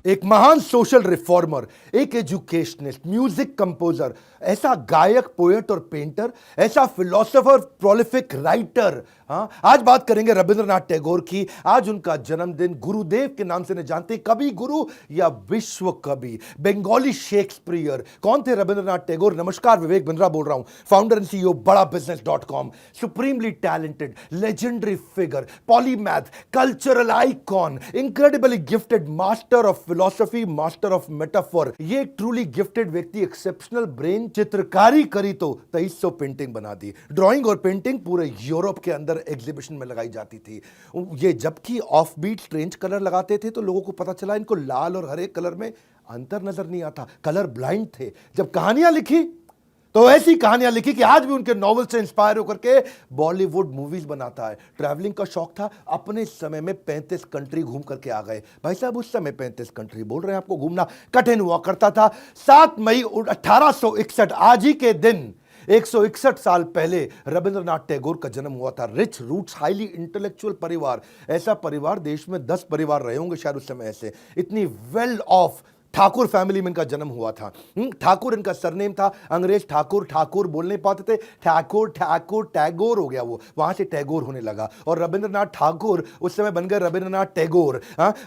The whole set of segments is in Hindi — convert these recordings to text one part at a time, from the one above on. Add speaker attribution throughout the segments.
Speaker 1: एक महान सोशल रिफॉर्मर, एक एजुकेशनिस्ट, म्यूजिक कंपोजर, ऐसा गायक, पोएट और पेंटर, ऐसा फिलोसोफर, प्रोलिफिक राइटर। हाँ, आज बात करेंगे रविंद्रनाथ टैगोर की। आज उनका जन्मदिन। गुरुदेव के नाम से नहीं जानते, कवि गुरु या विश्व कवि, बंगाली शेक्सपियर। कौन थे रविंद्रनाथ टैगोर? नमस्कार, विवेक बिंद्रा बोल रहा हूं, फाउंडर एंड सीईओ बड़ा बिजनेस.com। Supremely talented, legendary figure, polymath, cultural icon, incredibly gifted, master of philosophy, master of metaphor. ये एक ट्रूली गिफ्टेड व्यक्ति, एक्सेप्शनल ब्रेन। चित्रकारी करी तो 2300 पेंटिंग बना दी। ड्राइंग और पेंटिंग पूरे यूरोप के अंदर एग्जीबिशन में लगाई जाती थी। ये जबकि ऑफ बीट स्ट्रेंज कलर लगाते थे तो लोगों को पता चला इनको लाल और हरे कलर में अंतर नजर नहीं आता, कलर ब्लाइंड थे। जब कहानियां लिखी तो ऐसी कहानियां लिखी कि आज भी उनके नॉवेल से इंस्पायर होकर के बॉलीवुड मूवीज बनाता है। ट्रैवलिंग का शौक था, अपने समय में 35 कंट्री घूम करके आ गए। भाई साहब, उस समय 35 कंट्री बोल रहे हैं आपको, घूमना कठिन हुआ करता था। 7 मई 1861, आज ही के दिन 161 साल पहले रविंद्रनाथ टैगोर का जन्म हुआ था। रिच रूट्स, हाईली इंटेलेक्चुअल परिवार। ऐसा परिवार देश में 10 परिवार रहे होंगे शायद उस समय ऐसे। इतनी वेल ऑफ ठाकुर फैमिली में इनका जन्म हुआ था। ठाकुर इनका सरनेम था। अंग्रेज ठाकुर ठाकुर बोल नहीं पाते थे, ठाकुर ठाकुर टैगोर हो गया, वो वहां से टैगोर होने लगा। और रविंद्रनाथ ठाकुर उस समय बन गए रविंद्रनाथ टैगोर।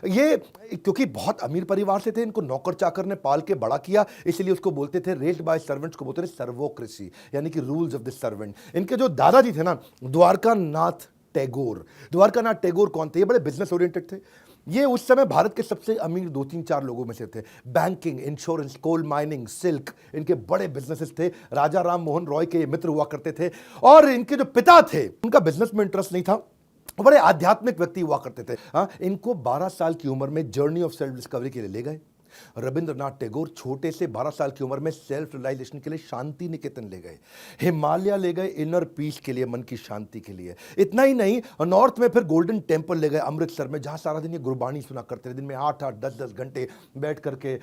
Speaker 1: ये क्योंकि बहुत अमीर परिवार से थे, इनको नौकर चाकर ने पाल के बड़ा किया, इसलिए उसको बोलते थे, रेस्ड बाय सर्वेंट्स को बोलते थे सर्वोक्रेसी, यानी कि रूल्स ऑफ द सर्वेंट। इनके जो दादाजी थे ना, द्वारकानाथ टैगोर। द्वारकानाथ टैगोर कौन थे? ये बड़े बिजनेस ओरिएंटेड थे। ये उस समय भारत के सबसे अमीर 2-3-4 लोगों में से थे। Banking, insurance, coal mining, silk, इनके बड़े बिजनेसेस थे। राजा राम मोहन रॉय के ये मित्र हुआ करते थे। और इनके जो पिता थे, उनका बिजनेस में इंटरेस्ट नहीं था, बड़े आध्यात्मिक व्यक्ति हुआ करते थे। इनको 12 साल की उम्र में जर्नी ऑफ सेल्फ डिस्कवरी के लिए ले गए। रविंद्रनाथ टैगोर छोटे से 12 साल की उम्र में सेल्फ रियलाइजेशन के लिए शांति निकेतन ले गए, हिमालय ले गए, इनर पीस के लिए, मन की शांति के लिए। इतना ही नहीं, नॉर्थ में फिर गोल्डन टेम्पल ले गए अमृतसर में, जहां सारा दिन ये गुरबानी सुना करते थे। दिन में 8-8, 10-10 घंटे बैठ करके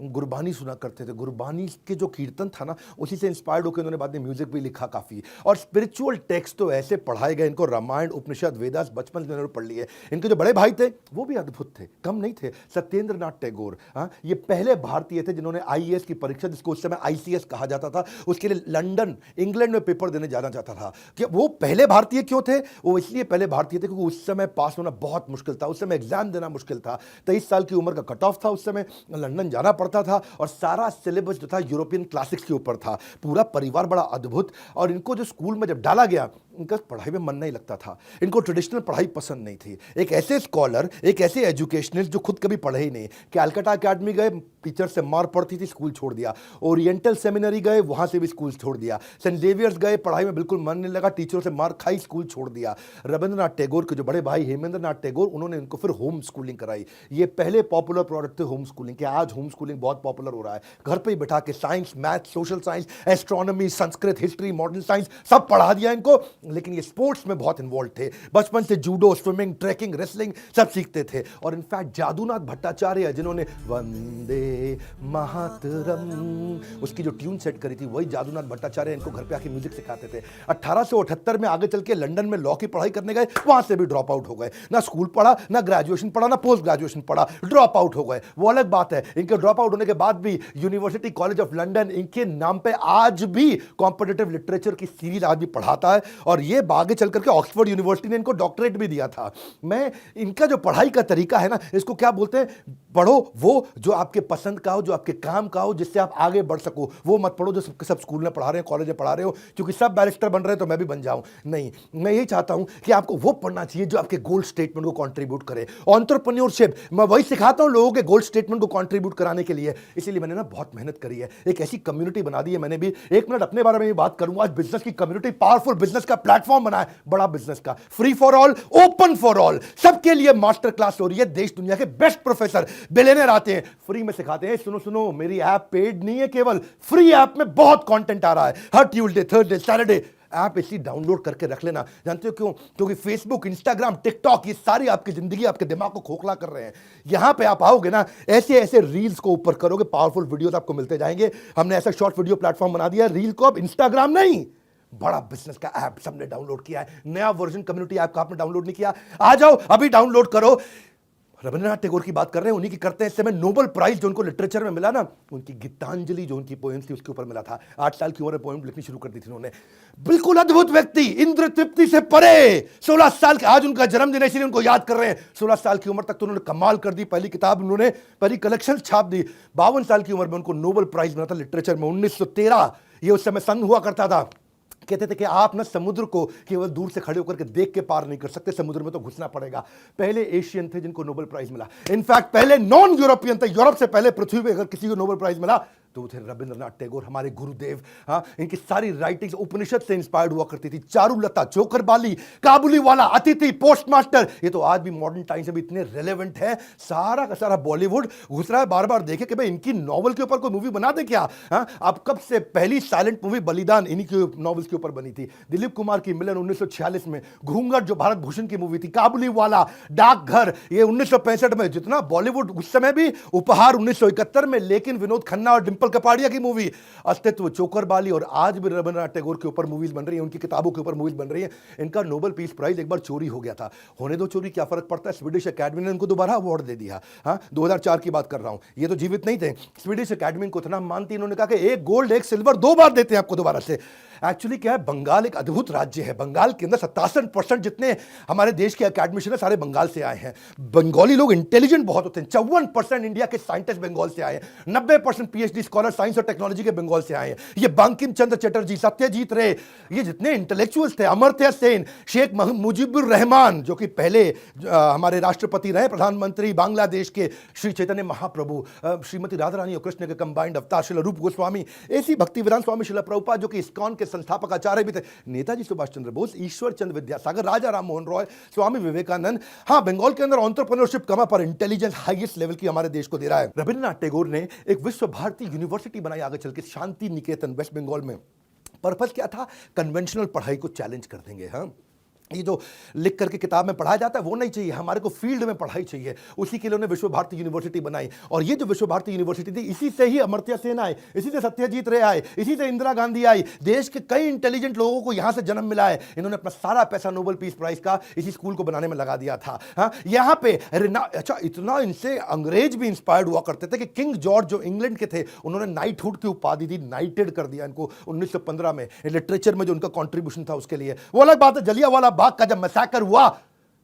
Speaker 1: गुरबानी सुना करते थे। गुरबानी के जो कीर्तन था ना, उसी से इंस्पायर्ड होकर उन्होंने बाद में म्यूजिक भी लिखा काफी। और स्पिरिचुअल टेक्स्ट तो ऐसे पढ़ाए गए इनको, रामायण, उपनिषद, वेदास बचपन से उन्होंने पढ़ लिए। इनके जो बड़े भाई थे वो भी अद्भुत थे, कम नहीं थे, सत्येंद्रनाथ टैगोर। ये पहले भारतीय थे जिन्होंने आईएएस की परीक्षा, जिसको उस समय आईसीएस कहा जाता था, उसके लिए लंदन, इंग्लैंड में पेपर देने जाना चाहता था। कि वो पहले भारतीय क्यों थे? वो इसलिए पहले भारतीय थे क्योंकि उस समय पास होना बहुत मुश्किल था, उस समय एग्जाम देना मुश्किल था। 23 साल की उम्र का कट ऑफ था उस समय, लंदन जाना पड़ता था और सारा सिलेबस जो था यूरोपियन क्लासिक्स के ऊपर था। पूरा परिवार बड़ा अद्भुत। और इनको जो स्कूल में जब डाला गया, इनका पढ़ाई में मन नहीं लगता था, इनको ट्रेडिशनल पढ़ाई पसंद नहीं थी। एक ऐसे स्कॉलर, एक ऐसे एजुकेशनिस्ट जो खुद कभी पढ़े ही नहीं, कैलकाटा अकेडमी गए, टीचर से मार पड़ती थी, स्कूल छोड़ दिया। ओरिएंटल सेमिनरी गए, वहां से भी स्कूल छोड़ दिया। सेंट जेवियर्स गए, पढ़ाई में बिल्कुल मन नहीं लगा, टीचरों से मार खाई, स्कूल छोड़ दिया। रविंद्रनाथ टैगोर के जो बड़े भाई हेमेंद्रनाथ टैगोर, उन्होंने इनको फिर होम स्कूलिंग कराई। ये पहले पॉपुलर प्रोडक्ट थे होम स्कूलिंग के। आज होम स्कूलिंग बहुत पॉपुलर हो रहा है, घर पे ही बैठा के science, math, social science, astronomy, Sanskrit, history, modern science सब पढ़ा दिया इनको। लेकिन ये स्पोर्ट्स में बहुत इन्वॉल्व थे, बचपन से जूडो, स्विमिंग, ट्रैकिंग, रेसलिंग सब सीखते थे। और इनफैक्ट जादूनाथ भट्टाचार्य, जिन्होंने वंदे मातरम उसकी जो ट्यून सेट करी थी, वही जादूनाथ भट्टाचार्य इनको घर पे आके म्यूजिक सिखाते थे। 1878 में आगे चल के लंदन में लॉ की पढ़ाई करने गए, वहां से भी ड्रॉप आउट हो गए। ना स्कूल पढ़ा, ना ग्रेजुएशन पढ़ा, ना पोस्ट ग्रेजुएशन पढ़ा, ड्रॉप आउट हो गए। वो अलग बात है, इनके ड्रॉप आउट होने के बाद भी यूनिवर्सिटी कॉलेज ऑफ लंदन इनके नाम पे आज भी कॉम्पिटिटिव लिटरेचर की सीरीज आज भी पढ़ाता है। और ये आगे चल करके ऑक्सफोर्ड यूनिवर्सिटी ने इनको डॉक्टरेट भी दिया था। मैं इनका जो पढ़ाई का तरीका है ना, इसको क्या बोलते हैं, पढ़ो वो जो आपके पसंद का हो, जो आपके काम का हो, जिससे आप आगे बढ़ सको। वो मत पढ़ो जो सब स्कूल में पढ़ा रहे हैं, कॉलेज में पढ़ा रहे हो, क्योंकि सब बैरिस्टर बन रहे हैं तो मैं भी बन जाऊं। नहीं, मैं यही चाहता हूं कि आपको वो पढ़ना चाहिए जो आपके गोल स्टेटमेंट को कंट्रीब्यूट करे। एंटरप्रेन्योरशिप, मैं वही सिखाता हूं लोगों के गोल स्टेटमेंट को कंट्रीब्यूट कराने के लिए। इसीलिए मैंने ना बहुत मेहनत करी है, एक ऐसी कम्युनिटी बना दी है मैंने भी। 1 मिनट अपने बारे में भी बात करूंगा। आज बिजनेस की कम्युनिटी, पावरफुल बिजनेस का प्लेटफॉर्म बना है, बड़ा बिजनेस का, free for all, open for all, सबके लिए मास्टर क्लास हो रही है। देश दुनिया के बेस्ट प्रोफेसर, बिलियनर आते हैं, फ्री में सिखाते हैं। सुनो सुनो, मेरी ऐप पेड नहीं है, केवल फ्री ऐप में बहुत कंटेंट आ रहा है। हर ट्यूसडे, थर्सडे, सैटरडे ऐप इसी डाउनलोड करके रख लेना। जानते हो क्यों? क्योंकि फेसबुक, इंस्टाग्राम, टिकटॉक, ये सारी आपकी जिंदगी, आपके दिमाग को खोखला कर रहे हैं। यहां पे आप आओगे ना, ऐसे ऐसे रील्स को ऊपर करोगे, पावरफुल वीडियोस आपको मिलते जाएंगे। हमने ऐसा शॉर्ट वीडियो प्लेटफॉर्म बना दिया है, रील को अब इंस्टाग्राम नहीं, बड़ा बिजनेस का ऐप सबने डाउनलोड किया है। नया वर्जन कम्युनिटी ऐप का आपने डाउनलोड नहीं किया? आ जाओ, अभी डाउनलोड करो। रविंद्रनाथ टैगोर की बात कर रहे हैं, उन्हीं की करते हैं। इस समय नोबेल प्राइज जो उनको लिटरेचर में मिला ना, उनकी गीतांजलि जो उनकी पोएम्स थी उसके ऊपर मिला था। 8 साल की उम्र में पोएम लिखनी शुरू कर दी थी उन्होंने। बिल्कुल अद्भुत व्यक्ति, इंद्र तृप्ति से परे। 16 साल के, आज उनका जन्मदिन है इसलिए उनको याद कर रहे हैं। 16 साल की उम्र तक तो उन्होंने कमाल कर दी, पहली किताब उन्होंने, पहली कलेक्शन छाप दी। 52 साल की उम्र में उनको नोबेल प्राइज मिला था लिटरेचर में, 1913। ये उस समय संघ हुआ करता था। कहते थे कि आप ना समुद्र को केवल दूर से खड़े होकर के देख के पार नहीं कर सकते, समुद्र में तो घुसना पड़ेगा। पहले एशियन थे जिनको नोबेल प्राइज मिला। इनफैक्ट पहले नॉन यूरोपियन थे। यूरोप से पहले पृथ्वी पे अगर किसी को नोबेल प्राइज मिला तो वो थे रविंद्रनाथ टैगोर, हमारे गुरुदेव। हाँ, इनकी सारी राइटिंग्स उपनिषद से इंस्पायर्ड हुआ करती थी। चारुलता, जोकर बाली, काबुली वाला, अतिथि, पोस्टमास्टर, ये तो आज भी मॉडर्न टाइम्स में भी इतने रेलेवेंट है। सारा का सारा बॉलीवुड घुस रहा है, बार बार देखे कि भाई इनकी नॉवल के ऊपर कोई मूवी बना दे क्या। हाँ, अब कब से पहली साइलेंट मूवी बलिदान इन्हीं के नॉवल्स के ऊपर बनी थी। दिलीप कुमार की मिलन 1946 में, घूंघट जो भारत भूषण की मूवी थी, काबुली वाला, डाकघर ये 1965 में। जितना बॉलीवुड उस समय भी उपहार 1971 में, लेकिन विनोद खन्ना और कपाड़िया की मूवी, अस्तित्व, चोकर बाली, और आज भी रविंद्रनाथ टैगोर के ऊपर मूवीज बन रही हैं, उनकी किताबों के ऊपर मूवीज बन रही हैं। इनका नोबेल पीस प्राइज एक बार चोरी हो गया था, होने दो चोरी, क्या फर्क पड़ता है। स्वीडिश एकेडमी ने उनको दोबारा अवार्ड दे दिया। हाँ, 2004 की बात कर रहा हूं, ये तो जीवित नहीं थे। स्वीडिश एकेडमी को इतना मानती, इन्होंने कहा कि एक गोल्ड एक सिल्वर 2 बार देते हैं आपको दोबारा से। एक्चुअली क्या है, बंगाल एक अद्भुत राज्य है। बंगाल के अंदर 87% जितने हमारे देश के एकेडमिशियन सारे बंगाल से आए हैं। बंगाली लोग इंटेलिजेंट बहुत होते हैं। 54% इंडिया के साइंटिस्ट बंगाल से आए हैं। 90% पीएचडी स्कॉलर साइंस और टेक्नोलॉजी के बंगाल से आए हैं। ये बंकिम चंद्र चटर्जी, सत्यजीत रे, ये जितने इंटेलेक्चुअल्स थे, अमर्त्य सेन, शेख मुजीबुर रहमान जो कि पहले हमारे राष्ट्रपति रहे, प्रधानमंत्री बांग्लादेश के, श्री चैतन्य महाप्रभु, श्रीमती राधा रानी और कृष्ण के कंबाइंड अवतार, श्रील रूप गोस्वामी, ऐसी भक्तिवेदांत स्वामी श्रील प्रभुपाद जो कि इस्कॉन के संस्थापक आचार्य भी थे, नेताजी सुभाष चंद्र बोस, ईश्वर चंद्र विद्यासागर, राजा राम मोहन रॉय, स्वामी विवेकानंद। हाँ, बंगाल के अंदर एंटरप्रेन्योरशिप कमा पर इंटेलिजेंस हाईएस्ट लेवल की हमारे देश को दे रहा है। रविंद्रनाथ टैगोर ने एक विश्व भारती यूनिवर्सिटी बनाई आगे चल के, शांति निकेतन, वेस्ट बंगाल में। पर्पस क्या था, कन्वेंशनल पढ़ाई को चैलेंज कर देंगे। हाँ, ये जो लिख करके किताब में पढ़ाया जाता है वो नहीं चाहिए, हमारे को फील्ड में पढ़ाई चाहिए। उसी के लिए उन्होंने विश्व भारती यूनिवर्सिटी बनाई। और ये जो विश्व भारती यूनिवर्सिटी थी, इसी से ही अमर्त्य सेन आए, इसी से सत्यजीत रे आए, इसी से इंदिरा गांधी आई। देश के कई इंटेलिजेंट लोगों को यहां से जन्म मिला है। इन्होंने अपना सारा पैसा नोबेल पीस प्राइज का इसी स्कूल को बनाने में लगा दिया था। हाँ, यहाँ पे अच्छा, इतना इनसे अंग्रेज भी इंस्पायर्ड हुआ करते थे कि किंग जॉर्ज जो इंग्लैंड के थे, उन्होंने नाइटहुड की उपाधि दी, नाइटेड कर दिया इनको 1915 में। लिटरेचर में जो उनका कॉन्ट्रीब्यूशन था उसके लिए। वो अलग बात है, जलियांवाला बाग का जब मैसाकर हुआ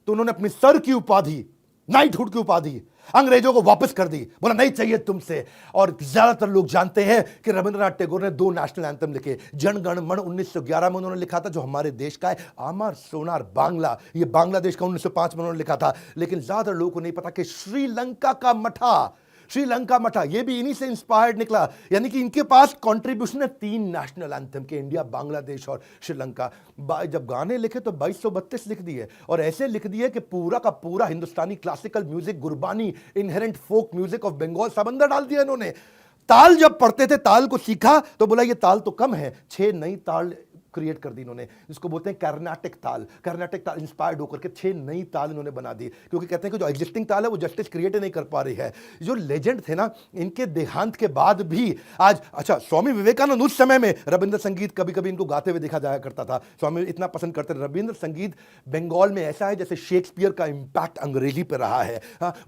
Speaker 1: तो उन्होंने अपनी सर की उपाधि, नाइटहुड की उपाधि अंग्रेजों को वापस कर दी, बोला नहीं चाहिए तुमसे। और ज्यादातर लोग जानते हैं कि रविंद्रनाथ टैगोर ने 2 नेशनल एंथम लिखे। जन गण मन 1911 में उन्होंने लिखा था, जो हमारे देश का है। अमर सोनार बांग्ला, ये बांग्लादेश का 1905 में उन्होंने लिखा था। लेकिन ज्यादातर लोगों को नहीं पता कि श्रीलंका का मठा, श्रीलंका मठा, ये भी इन्हीं से इंस्पायर्ड निकला। यानी कि इनके पास कंट्रीब्यूशन है 3 नेशनल एंथम के, इंडिया, बांग्लादेश और श्रीलंका। जब गाने लिखे तो 2232 लिख दिए, और ऐसे लिख दिए कि पूरा का पूरा Hindustani classical music, Gurbani, inherent folk music of Bengal सब अंदर डाल दिया इन्होंने। ताल जब पढ़ते थे, ताल को सीखा तो बोला ये ताल तो कम है, 6 नई ताल क्रिएट कर दी इन्होंने, जिसको बोलते हैं कर्नाटक ताल। कर्नाटक ताल इंस्पायर्ड होकर के 6 नई ताल इन्होंने बना दी, क्योंकि कहते हैं कि जो एग्जिस्टिंग ताल है वो जस्टिस क्रिएट नहीं कर पा रही है। जो लेजेंड थे ना, इनके देहांत के बाद भी आज, अच्छा, स्वामी विवेकानंद उस समय में रविंद्र संगीत कभी कभी इनको गाते हुए देखा जाया करता था। स्वामी इतना पसंद करते थे। रविंद्र संगीत बंगाल में ऐसा है जैसे शेक्सपियर का इंपैक्ट अंग्रेजी पर रहा है।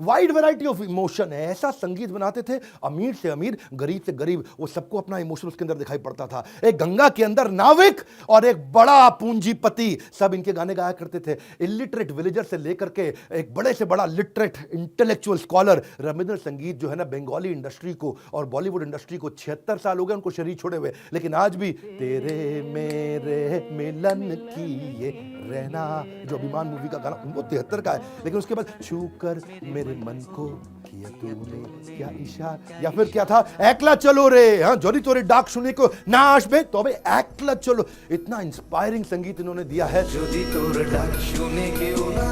Speaker 1: वाइड वैरायटी ऑफ इमोशन है, ऐसा संगीत बनाते थे, अमीर से अमीर, गरीब से गरीब, वो सबको अपना इमोशन उसके अंदर दिखाई पड़ता था। एक गंगा के अंदर नाविक और एक बड़ा पूंजीपति, सब इनके गाने गाया करते थे। इलिटरेट विलेजर से लेकर के एक बड़े से बड़ा लिटरेट इंटेलेक्चुअल स्कॉलर। रविंद्र संगीत जो है ना, बंगाली इंडस्ट्री को और बॉलीवुड इंडस्ट्री को 76 साल हो गए उनको शरीर छोड़े हुए, लेकिन आज भी तेरे मेरे मिलन की ये रहना, जो अभिमान मूवी का गाना, वो 73 का है। लेकिन उसके बाद छूकर मेरे मन को किया तूने क्या इशारा, या फिर क्या था, एकला चलो रे, हाँ, जोरी तोरे डाक सुने को ना आसबे तो बे एकला चलो। इतना इंस्पायरिंग संगीत इन्होंने दिया है।
Speaker 2: जोरी तोरे डाक सुने के ना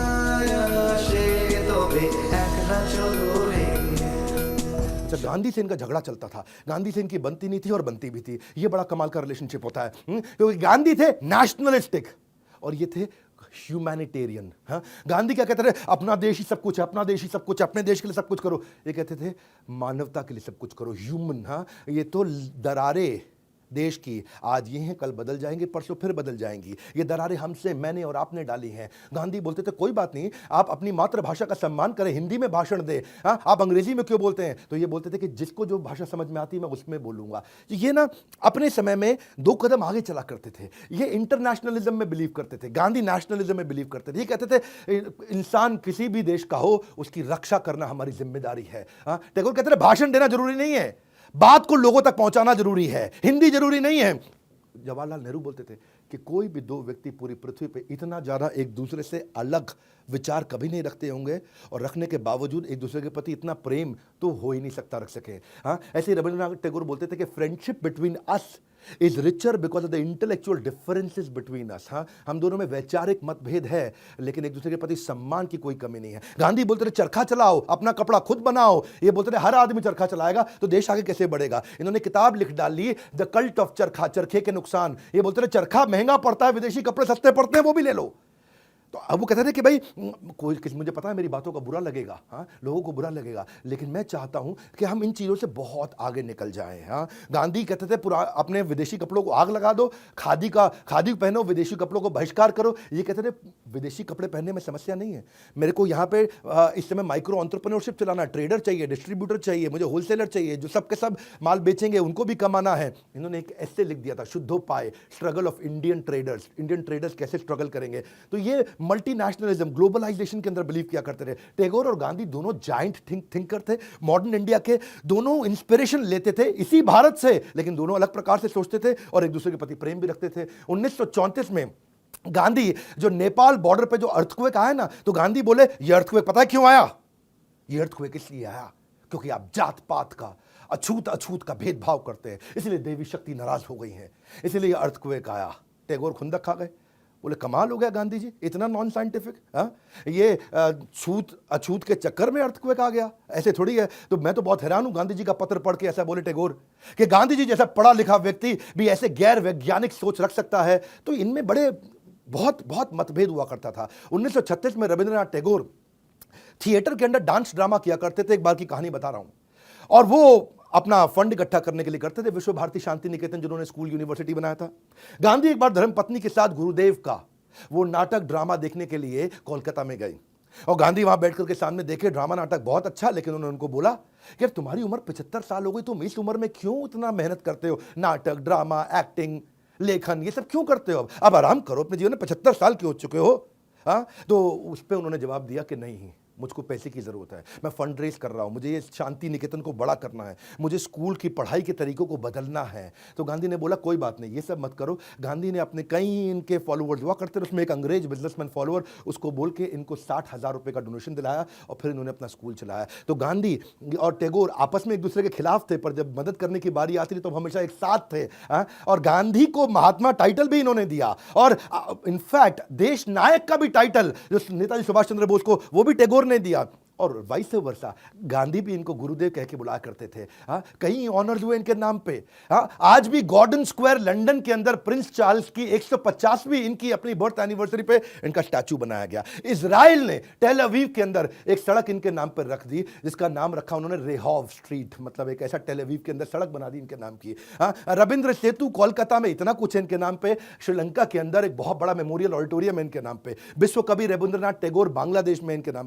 Speaker 2: आसे तो बे एकला चलो रे।
Speaker 1: अच्छा, गांधी से इनका झगड़ा चलता था, गांधी से इनकी बनती नहीं थी और बनती भी थी। ये बड़ा कमाल का रिलेशनशिप होता है, क्योंकि गांधी थे नेशनलिस्टिक और ये थे ह्यूमैनिटेरियन। हाँ, गांधी क्या कहते थे, अपना देश ही सब कुछ है, अपना देश ही सब कुछ, अपने देश के लिए सब कुछ करो। ये कहते थे मानवता के लिए सब कुछ करो, ह्यूमन। हाँ, ये तो दरारे देश की आज ये हैं, कल बदल जाएंगे, परसों फिर बदल जाएंगी। ये दरारें हमसे, मैंने और आपने डाली हैं। गांधी बोलते थे कोई बात नहीं, आप अपनी मातृभाषा का सम्मान करें, हिंदी में भाषण दें, हाँ आप अंग्रेजी में क्यों बोलते हैं? तो ये बोलते थे कि जिसको जो भाषा समझ में आती मैं उसमें बोलूंगा। ये ना अपने समय में 2 कदम आगे चला करते थे। ये इंटरनेशनलिज्म में बिलीव करते थे, गांधी नेशनलिज्म में बिलीव करते थे। ये कहते थे इंसान किसी भी देश का हो, उसकी रक्षा करना हमारी जिम्मेदारी है। हाँ, टैगोर कहते थे भाषण देना जरूरी नहीं है, बात को लोगों तक पहुंचाना जरूरी है, हिंदी जरूरी नहीं है। जवाहरलाल नेहरू बोलते थे कि कोई भी 2 व्यक्ति पूरी पृथ्वी पे इतना ज़्यादा एक दूसरे से अलग विचार कभी नहीं रखते होंगे, और रखने के बावजूद एक दूसरे के प्रति इतना प्रेम तो हो ही नहीं सकता रख सके। हाँ, ऐसे ही रविंद्रनाथ टैगोर बोलते थे कि friendship between us is richer because of the intellectual differences between us. हाँ, हम दोनों में वैचारिक मतभेद है, लेकिन एक दूसरे के प्रति सम्मान की कोई कमी नहीं है। गांधी बोलते थे चरखा चलाओ, अपना कपड़ा खुद बनाओ। ये बोलते थे हर आदमी चरखा चलाएगा तो देश आगे कैसे बढ़ेगा। इन्होंने किताब लिख डाली द कल्ट ऑफ चरखा, चरखे के नुकसान। ये बोलते थे चरखा महंगा पड़ता है, विदेशी कपड़े सस्ते पड़ते हैं, वो भी ले लो। तो अब वो कहते थे कि भाई कोई मुझे पता है मेरी बातों का बुरा लगेगा, हाँ लोगों को बुरा लगेगा, लेकिन मैं चाहता हूं कि हम इन चीज़ों से बहुत आगे निकल जाएं। हाँ, गांधी कहते थे पूरा अपने विदेशी कपड़ों को आग लगा दो, खादी पहनो, विदेशी कपड़ों को बहिष्कार करो। ये कहते थे विदेशी कपड़े पहनने में समस्या नहीं है, मेरे को यहाँ पे इस समय माइक्रो एंटरप्रेन्योरशिप चलाना, ट्रेडर चाहिए, डिस्ट्रीब्यूटर चाहिए, मुझे होलसेलर चाहिए, जो सबके सब माल बेचेंगे उनको भी कमाना है। इन्होंने एक ऐसे लिख दिया था, शुद्धोपाय, स्ट्रगल ऑफ इंडियन ट्रेडर्स कैसे स्ट्रगल करेंगे। तो ये मल्टीनेशनलिज्म, ग्लोबलाइजेशन के अंदर बिलीव किया करते थे। टैगोर और गांधी दोनों जाइंट थिंकर थे, मॉडर्न इंडिया के। दोनों इंस्पिरेशन लेते थे इसी भारत से, लेकिन दोनों अलग प्रकार से सोचते थे और एक दूसरे के प्रति प्रेम भी रखते थे। 1934 में गांधी जो नेपाल बॉर्डर पे जो अर्थक्वेक आया ना, तो गांधी बोले ये अर्थक्वेक पता है क्यों आया? ये अर्थक्वेक इसलिए आया क्योंकि आप जात पात का, अछूत का भेदभाव करते हैं, इसलिए देवी शक्ति नाराज हो गई है, इसलिए अर्थक्वेक आया। टैगोर खुंदक खा गए, बोले कमाल हो गया गांधी जी, इतना नॉन साइंटिफिक। हाँ, ये अछूत के चक्कर में अर्थक्वेक आ गया, ऐसे थोड़ी है। तो मैं तो बहुत हैरान हूं गांधी जी का पत्र पढ़ के। ऐसा बोले टैगोर कि गांधी जी जैसा पढ़ा लिखा व्यक्ति भी ऐसे गैर वैज्ञानिक सोच रख सकता है। तो इनमें बड़े बहुत मतभेद हुआ करता था। 1936 में रविंद्रनाथ टैगोर थिएटर के अंदर डांस ड्रामा किया करते थे। एक बार की कहानी बता रहा हूं, और वो अपना फंड इकट्ठा करने के लिए करते थे। विश्व भारती शांति निकेतन जिन्होंने स्कूल यूनिवर्सिटी बनाया था। गांधी एक बार धर्मपत्नी के साथ गुरुदेव का वो नाटक ड्रामा देखने के लिए कोलकाता में गए, और गांधी वहां बैठकर के सामने देखे ड्रामा नाटक बहुत अच्छा, लेकिन उन्होंने उनको बोला कि यार तुम्हारी उम्र 75 साल हो गई, तुम इस उम्र में क्यों इतना मेहनत करते हो, नाटक ड्रामा एक्टिंग लेखन ये सब क्यों करते हो? अब आराम करो, अपने जीवन में 75 साल के हो चुके हो। हाँ, तो उस पर उन्होंने जवाब दिया कि नहीं, मुझको पैसे की ज़रूरत है, मैं फंड रेज कर रहा हूँ, मुझे ये शांति निकेतन को बड़ा करना है, मुझे स्कूल की पढ़ाई के तरीकों को बदलना है। तो गांधी ने बोला कोई बात नहीं, ये सब मत करो। गांधी ने अपने कई इनके फॉलोअर्स हुआ करते थे, उसमें एक अंग्रेज बिजनेसमैन फॉलोअर, उसको बोल के इनको 60,000 रुपये का डोनेशन दिलाया, और फिर इन्होंने अपना स्कूल चलाया। तो गांधी और टैगोर आपस में एक दूसरे के खिलाफ थे, पर जब मदद करने की बारी आती थी तो हमेशा एक साथ थे। और गांधी को महात्मा टाइटल भी इन्होंने दिया, और इनफैक्ट देश नायक का भी टाइटल जो नेताजी सुभाष चंद्र बोस को, वो भी टैगोर ने दिया, और वाइस वर्सा गांधी भी इनको गुरुदेव कह के बुलाया करते थे। हाँ, कई ऑनर्स हुए इनके नाम पे। हाँ, आज भी गॉर्डन स्क्वायर लंदन के अंदर प्रिंस चार्ल्स की 150वीं इनकी अपनी बर्थ एनिवर्सरी पे इनका स्टैचू बनाया गया। इजराइल ने टेल अवीव के अंदर एक सड़क इनके नाम पर रख दी, जिसका नाम रखा उन्होंने रेहॉव स्ट्रीट, मतलब एक ऐसा टेल अवीव के अंदर सड़क बना दी इनके नाम की। हाँ, रविंद्र सेतु कोलकाता में, इतना कुछ है इनके नाम पे। श्रीलंका के अंदर एक बहुत बड़ा मेमोरियल ऑडिटोरियम है इनके नाम पे। विश्व कवि रविंद्रनाथ टैगोर बांग्लादेश में इनके नाम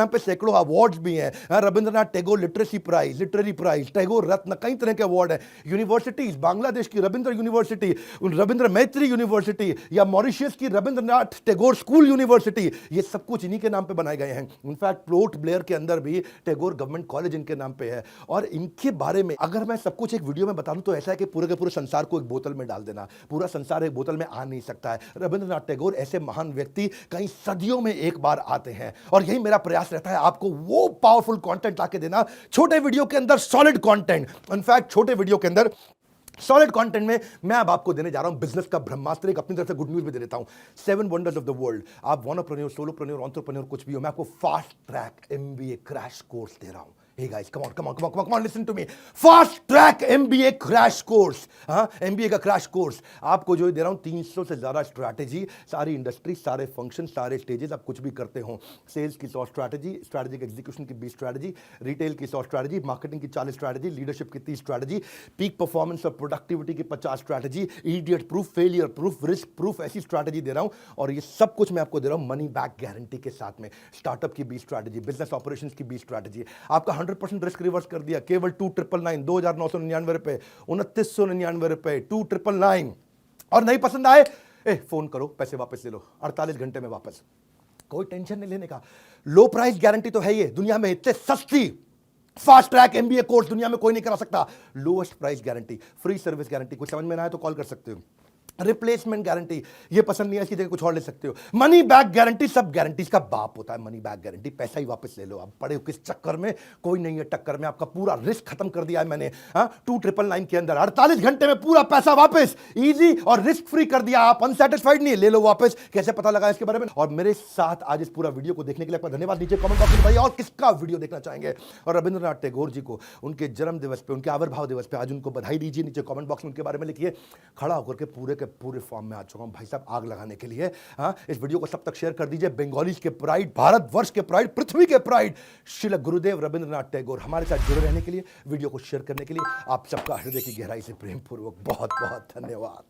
Speaker 1: पे सैकड़ों अवार्ड्स भी हैं। Rabindranath Tagore literacy prize, literary prize, Tagore Ratna, कई तरह के अवार्ड हैं। यूनिवर्सिटीज, बांग्लादेश की रविंद्र यूनिवर्सिटी, रविंद्र मैत्री यूनिवर्सिटी, या मॉरिशस की रविंद्रनाथ टैगोर स्कूल यूनिवर्सिटी, ये सब कुछ इन्हीं के नाम पे बनाए गए हैं। इनफैक्ट पोर्ट ब्लेयर के अंदर भी टैगोर गवर्नमेंट कॉलेज इनके नाम पे है। और इनके बारे में अगर मैं सब कुछ एक वीडियो में बता दूं तो ऐसा है कि पूरे के पूरे संसार को एक बोतल में डाल देना, पूरा संसार एक बोतल में आ नहीं सकता है। रविंद्रनाथ टैगोर ऐसे महान व्यक्ति कई सदियों में एक बार आते हैं, और यही मेरा प्रयास रहता है आपको वो पावरफुल कंटेंट लाके देना, छोटे वीडियो के अंदर सॉलिड कंटेंट। इनफैक्ट छोटे वीडियो के अंदर सॉलिड कंटेंट में मैं अब आपको देने जा रहा हूं बिजनेस का ब्रह्मास्त्र। एक अपनी तरफ से गुड न्यूज भी दे देता हूं, 7 वंडर्स ऑफ द वर्ल्ड। आप वॉनरप्रेन्योर, सोलोप्रेन्योर, एंटरप्रेन्योर कुछ भी हो, मैं आपको fast track MBA crash course दे रहा हूं। Hey guys, come on, listen to me. Fast track MBA crash course. हाँ, MBA का क्रैश कोर्स आपको जो दे रहा हूँ 300 से ज़्यादा स्ट्रैटेजी, सारी इंडस्ट्री, सारे फंक्शन, सारे स्टेजेस, आप कुछ भी करते हो। सेल्स की 100 स्ट्रैटेजी, स्ट्रैटेजिक एग्जीक्यूशन की 20 स्ट्रैटेजी, रिटेल की 100 स्ट्रैटेजी, मार्केटिंग की 40 स्ट्रैटेजी, लीडरशिप की 30 स्ट्रैटेजी, पीक परफॉर्मेंस और प्रोडक्टिविटी की 50 strategy, idiot proof, failure proof, risk proof, ऐसी स्ट्रैटेजी दे रहा हूँ। और ये सब कुछ मैं आपको दे रहा हूँ मनी बैक गारंटी के साथ में। स्टार्टअप की 20 स्ट्रैटेजी, बिजनेस ऑपरेशन की 20 स्ट्रैटेजी, आपका 100% रिस्क रिवर्स कर दिया केवल 2999, 2999 रुपए, 2999 रुपए, 2999। और नहीं पसंद आए फोन करो, पैसे वापस ले लो 48 घंटे में वापस। कोई टेंशन नहीं लेने का। लो प्राइस गारंटी तो है ये, दुनिया में इतने सस्ती फास्ट ट्रैक एमबीए कोर्स दुनिया में कोई नहीं करा सकता। Lowest price guarantee, free service guarantee, कुछ समझ में ना आए तो कॉल कर सकते हो। रिप्लेसमेंट गारंटी, ये पसंद नहीं है इसकी जगह कुछ और ले सकते हो। मनी बैक गारंटी, सब गारंटीज का बाप होता है मनी बैक गारंटी। पैसा ही वापस ले लो। अब पड़े हो किस चक्कर में, कोई नहीं है टक्कर में, आपका पूरा रिस्क खत्म कर दिया है मैंने। 2999 के अंदर 48 घंटे में पूरा पैसा वापस, इजी और रिस्क फ्री कर दिया। आप अनसेटिस्फाइड नहीं, ले लो वापस। कैसे पता लगा इसके बारे में? और मेरे साथ आज इस पूरा वीडियो को देखने के लिए आपका धन्यवाद। नीचे कमेंट बॉक्स में बताइए और किसका वीडियो देखना चाहेंगे। और रविंद्रनाथ टैगोर जी को उनके जन्म दिवस पे, उनके आविर्भाव दिवस पे आज उनको बधाई दीजिए। नीचे कमेंट बॉक्स में उनके बारे में लिखिए। खड़ा होकर के पूरे फॉर्म में चुका हूं भाई साहब आग लगाने के लिए। इस वीडियो को सब तक शेयर कर दीजिए। बंगालीज के प्राइड, भारतवर्ष के प्राइड, पृथ्वी के प्राइड श्री गुरुदेव रविंद्रनाथ टैगोर हमारे साथ जुड़े रहने के लिए, वीडियो को शेयर करने के लिए आप सबका हृदय की गहराई से प्रेम पूर्वक बहुत बहुत धन्यवाद।